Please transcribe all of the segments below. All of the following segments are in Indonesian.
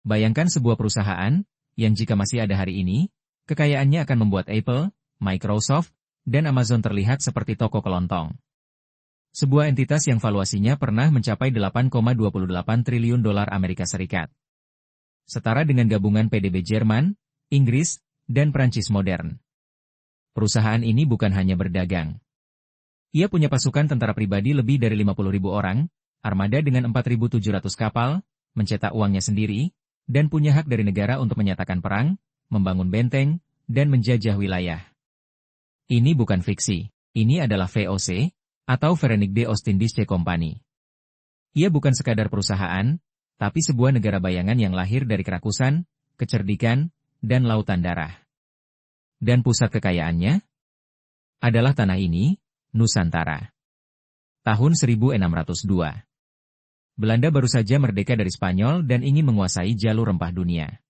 Bayangkan sebuah perusahaan, yang jika masih ada hari ini, kekayaannya akan membuat Apple, Microsoft, dan Amazon terlihat seperti toko kelontong. Sebuah entitas yang valuasinya pernah mencapai 8,28 triliun dolar Amerika Serikat. Setara dengan gabungan PDB Jerman, Inggris, dan Prancis modern. Perusahaan ini bukan hanya berdagang. Ia punya pasukan tentara pribadi lebih dari 50.000 orang, armada dengan 4.700 kapal, mencetak uangnya sendiri, dan punya hak dari negara untuk menyatakan perang, membangun benteng, dan menjajah wilayah. Ini bukan fiksi, ini adalah VOC, atau Verenigde Ostindische Company. Ia bukan sekadar perusahaan, tapi sebuah negara bayangan yang lahir dari kerakusan, kecerdikan, dan lautan darah. Dan pusat kekayaannya adalah tanah ini, Nusantara. Tahun 1602. Belanda baru saja merdeka dari Spanyol dan ingin menguasai jalur rempah dunia.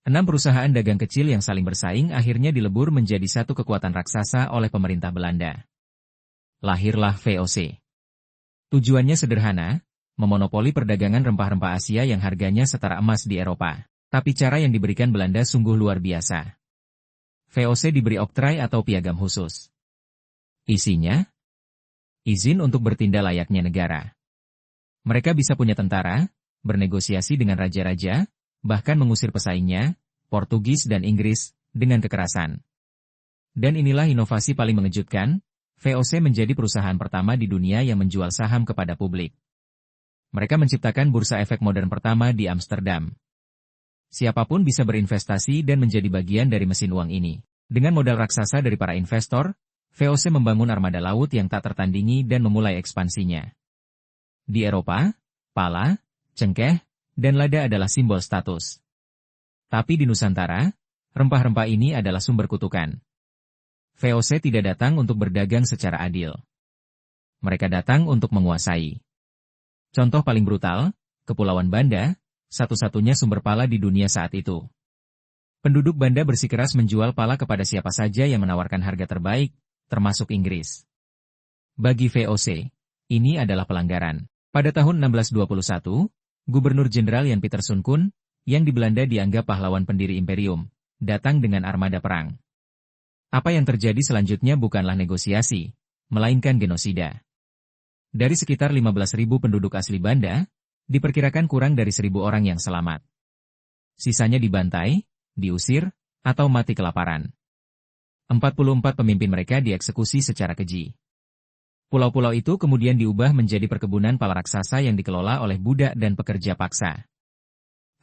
6 perusahaan dagang kecil yang saling bersaing akhirnya dilebur menjadi satu kekuatan raksasa oleh pemerintah Belanda. Lahirlah VOC. Tujuannya sederhana, memonopoli perdagangan rempah-rempah Asia yang harganya setara emas di Eropa. Tapi cara yang diberikan Belanda sungguh luar biasa. VOC diberi oktrai atau piagam khusus. Isinya? Izin untuk bertindak layaknya negara. Mereka bisa punya tentara, bernegosiasi dengan raja-raja, bahkan mengusir pesaingnya, Portugis dan Inggris, dengan kekerasan. Dan inilah inovasi paling mengejutkan, VOC menjadi perusahaan pertama di dunia yang menjual saham kepada publik. Mereka menciptakan bursa efek modern pertama di Amsterdam. Siapapun bisa berinvestasi dan menjadi bagian dari mesin uang ini. Dengan modal raksasa dari para investor, VOC membangun armada laut yang tak tertandingi dan memulai ekspansinya. Di Eropa, pala, cengkeh, dan lada adalah simbol status. Tapi di Nusantara, rempah-rempah ini adalah sumber kutukan. VOC tidak datang untuk berdagang secara adil. Mereka datang untuk menguasai. Contoh paling brutal, Kepulauan Banda, satu-satunya sumber pala di dunia saat itu. Penduduk Banda bersikeras menjual pala kepada siapa saja yang menawarkan harga terbaik, termasuk Inggris. Bagi VOC, ini adalah pelanggaran. Pada tahun 1621, Gubernur Jenderal Jan Pieter Sun Kun, yang di Belanda dianggap pahlawan pendiri imperium, datang dengan armada perang. Apa yang terjadi selanjutnya bukanlah negosiasi, melainkan genosida. Dari sekitar 15.000 penduduk asli Banda, diperkirakan kurang dari 1.000 orang yang selamat. Sisanya dibantai, diusir, atau mati kelaparan. 44 pemimpin mereka dieksekusi secara keji. Pulau-pulau itu kemudian diubah menjadi perkebunan pala raksasa yang dikelola oleh budak dan pekerja paksa.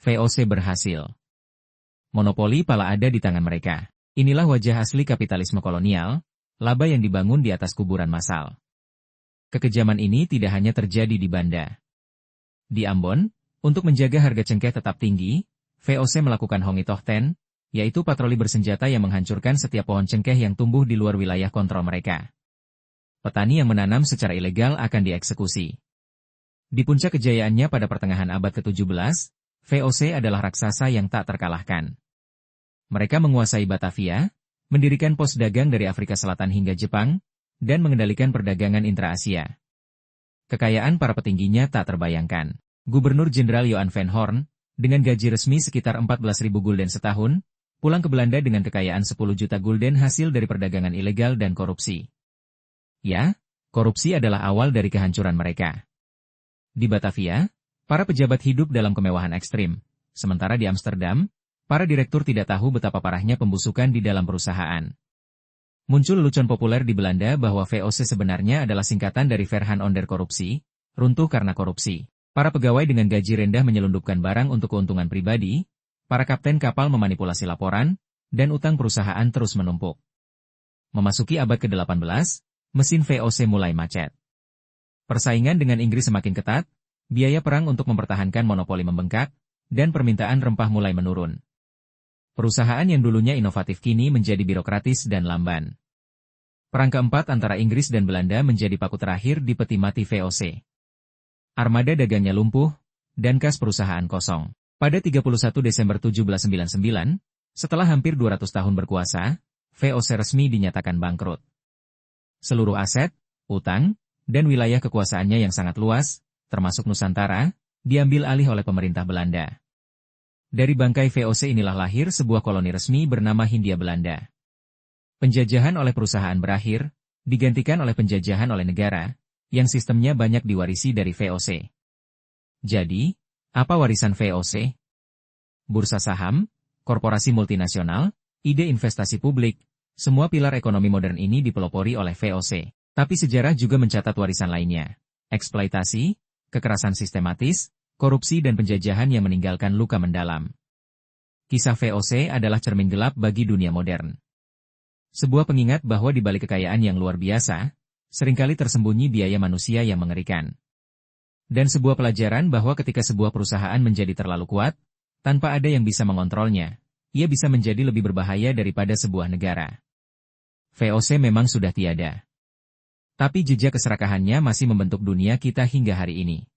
VOC berhasil. Monopoli pala ada di tangan mereka. Inilah wajah asli kapitalisme kolonial, laba yang dibangun di atas kuburan massal. Kekejaman ini tidak hanya terjadi di Banda. Di Ambon, untuk menjaga harga cengkeh tetap tinggi, VOC melakukan Hongitochten, yaitu patroli bersenjata yang menghancurkan setiap pohon cengkeh yang tumbuh di luar wilayah kontrol mereka. Petani yang menanam secara ilegal akan dieksekusi. Di puncak kejayaannya pada pertengahan abad ke-17, VOC adalah raksasa yang tak terkalahkan. Mereka menguasai Batavia, mendirikan pos dagang dari Afrika Selatan hingga Jepang, dan mengendalikan perdagangan intra-Asia. Kekayaan para petingginya tak terbayangkan. Gubernur Jenderal Johan van Horn, dengan gaji resmi sekitar 14.000 gulden setahun, pulang ke Belanda dengan kekayaan 10 juta gulden hasil dari perdagangan ilegal dan korupsi. Ya, korupsi adalah awal dari kehancuran mereka. Di Batavia, para pejabat hidup dalam kemewahan ekstrim, sementara di Amsterdam, para direktur tidak tahu betapa parahnya pembusukan di dalam perusahaan. Muncul lelucon populer di Belanda bahwa VOC sebenarnya adalah singkatan dari Verhaan onder korupsi, runtuh karena korupsi. Para pegawai dengan gaji rendah menyelundupkan barang untuk keuntungan pribadi, para kapten kapal memanipulasi laporan, dan utang perusahaan terus menumpuk. Memasuki abad ke-18, mesin VOC mulai macet. Persaingan dengan Inggris semakin ketat, biaya perang untuk mempertahankan monopoli membengkak, dan permintaan rempah mulai menurun. Perusahaan yang dulunya inovatif kini menjadi birokratis dan lamban. Perang keempat antara Inggris dan Belanda menjadi paku terakhir di peti mati VOC. Armada dagangnya lumpuh, dan kas perusahaan kosong. Pada 31 Desember 1799, setelah hampir 200 tahun berkuasa, VOC resmi dinyatakan bangkrut. Seluruh aset, utang, dan wilayah kekuasaannya yang sangat luas, termasuk Nusantara, diambil alih oleh pemerintah Belanda. Dari bangkai VOC inilah lahir sebuah koloni resmi bernama Hindia Belanda. Penjajahan oleh perusahaan berakhir, digantikan oleh penjajahan oleh negara, yang sistemnya banyak diwarisi dari VOC. Jadi, apa warisan VOC? Bursa saham, korporasi multinasional, ide investasi publik, semua pilar ekonomi modern ini dipelopori oleh VOC. Tapi sejarah juga mencatat warisan lainnya. Eksploitasi, kekerasan sistematis, korupsi dan penjajahan yang meninggalkan luka mendalam. Kisah VOC adalah cermin gelap bagi dunia modern. Sebuah pengingat bahwa di balik kekayaan yang luar biasa, seringkali tersembunyi biaya manusia yang mengerikan. Dan sebuah pelajaran bahwa ketika sebuah perusahaan menjadi terlalu kuat, tanpa ada yang bisa mengontrolnya, ia bisa menjadi lebih berbahaya daripada sebuah negara. VOC memang sudah tiada. Tapi jejak keserakahannya masih membentuk dunia kita hingga hari ini.